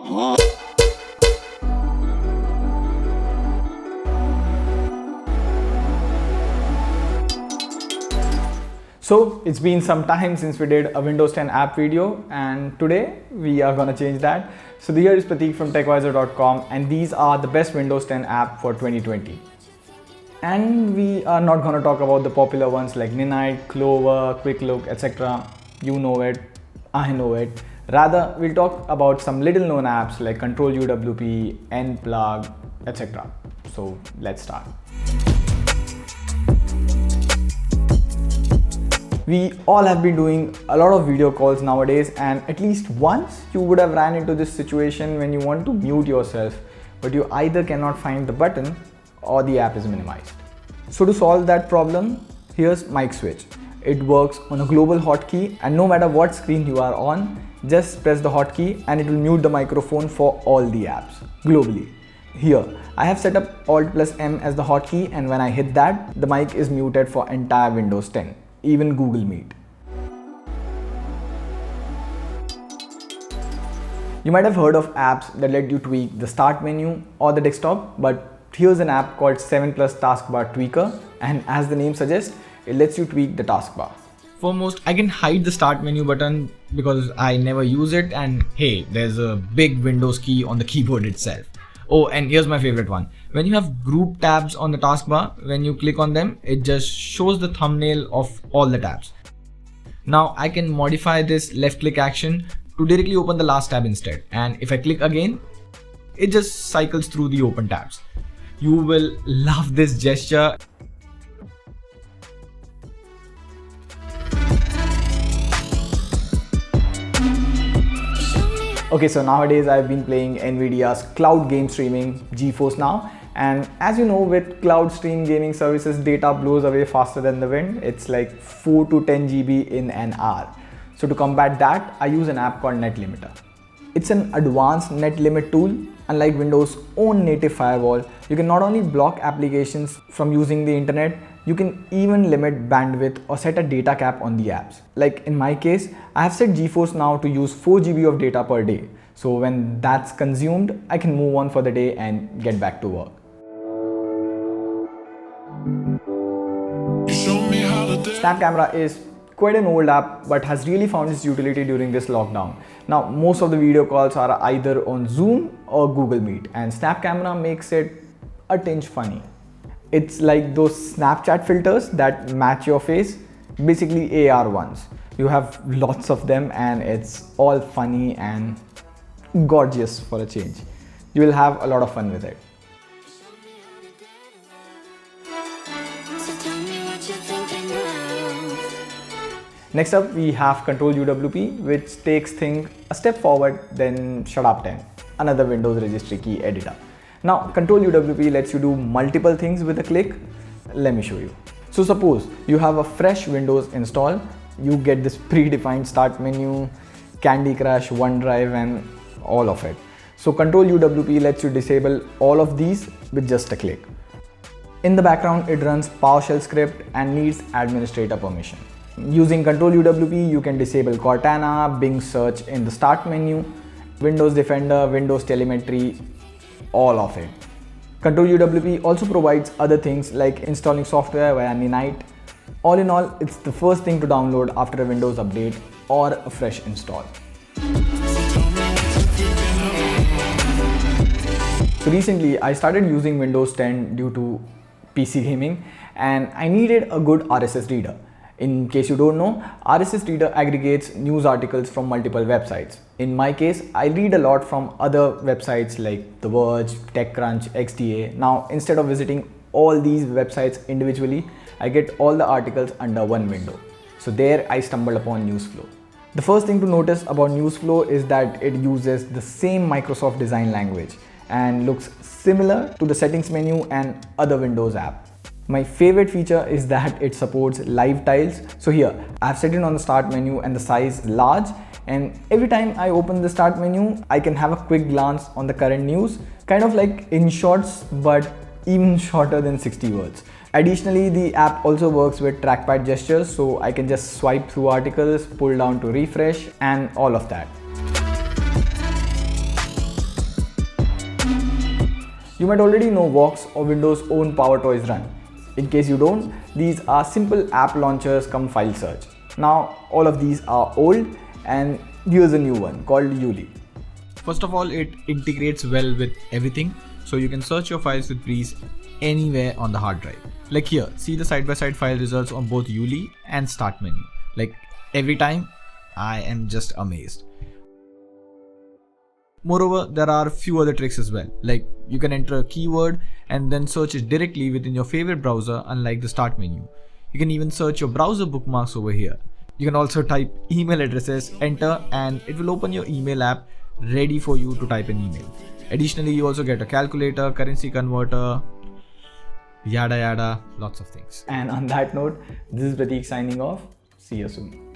So it's been some time since we did a Windows 10 app video, and today we are gonna change that. So here is Pratik from TechWiser.com, and these are the best Windows 10 app for 2020. And we are not gonna talk about the popular ones like Ninite, Clover, Quick Look, etc. You know it, I know it. Rather, we'll talk about some little known apps like ControlUWP, Enplug, etc. So let's start. We all have been doing a lot of video calls nowadays, and at least once you would have ran into this situation when you want to mute yourself, but you either cannot find the button or the app is minimized. So to solve that problem, here's MicSwitch. It works on a global hotkey, and no matter what screen you are on, just press the hotkey and it will mute the microphone for all the apps globally. Here, I have set up Alt+M as the hotkey, and when I hit that, the mic is muted for entire Windows 10. Even Google Meet. You might have heard of apps that let you tweak the start menu or the desktop, but here's an app called 7+ Taskbar Tweaker, and as the name suggests, it lets you tweak the taskbar. Foremost, I can hide the start menu button because I never use it, and hey, there's a big Windows key on the keyboard itself. Oh, and here's my favorite one. When you have group tabs on the taskbar, when you click on them, it just shows the thumbnail of all the tabs. Now I can modify this left click action to directly open the last tab instead. And if I click again, it just cycles through the open tabs. You will love this gesture. Okay, so nowadays I've been playing NVIDIA's cloud game streaming GeForce Now, and as you know, with cloud stream gaming services, data blows away faster than the wind. It's like 4 to 10 GB in an hour. So to combat that, I use an app called NetLimiter. It's an advanced net limit tool. Unlike Windows' own native firewall, you can not only block applications from using the internet, you can even limit bandwidth or set a data cap on the apps. Like in my case, I have set GeForce Now to use 4 GB of data per day. So when that's consumed, I can move on for the day and get back to work. Snap Camera is quite an old app, but has really found its utility during this lockdown. Now, most of the video calls are either on Zoom or Google Meet, and Snap Camera makes it a tinge funny. It's like those Snapchat filters that match your face, basically AR ones. You have lots of them, and it's all funny and gorgeous for a change. You will have a lot of fun with it. Next up, we have ControlUWP, which takes things a step forward than Shut 10, another Windows registry key editor. Now, ControlUWP lets you do multiple things with a click. Let me show you. So suppose you have a fresh Windows install, you get this predefined start menu, Candy Crush, OneDrive, and all of it. So ControlUWP lets you disable all of these with just a click. In the background, it runs PowerShell script and needs administrator permission. Using ControlUWP, you can disable Cortana, Bing search in the start menu, Windows Defender, Windows Telemetry, all of it. ControlUWP also provides other things like installing software via Ninite. All in all, it's the first thing to download after a Windows update or a fresh install. So recently, I started using Windows 10 due to PC gaming, and I needed a good RSS reader. In case you don't know, RSS reader aggregates news articles from multiple websites. In my case, I read a lot from other websites like The Verge, TechCrunch, XDA. Now, instead of visiting all these websites individually, I get all the articles under one window. So there I stumbled upon Newsflow. The first thing to notice about Newsflow is that it uses the same Microsoft design language and looks similar to the settings menu and other Windows apps. My favorite feature is that it supports live tiles. So here, I've set it on the start menu and the size large, and every time I open the start menu, I can have a quick glance on the current news, kind of like in shorts, but even shorter than 60 words. Additionally, the app also works with trackpad gestures, so I can just swipe through articles, pull down to refresh, and all of that. You might already know Vox or Windows' own PowerToys run. In case you don't, these are simple app launchers come file search. Now all of these are old and here's a new one called Ueli. First of all, it integrates well with everything, so you can search your files with breeze anywhere on the hard drive. Like here, see the side-by-side file results on both Ueli and start menu. Like every time, I am just amazed. Moreover, there are a few other tricks as well. Like you can enter a keyword and then search it directly within your favorite browser, unlike the start menu. You can even search your browser bookmarks over here. You can also type email addresses, enter, and it will open your email app ready for you to type an email. Additionally, you also get a calculator, currency converter, yada yada, lots of things. And on that note, this is Prateek signing off. See you soon.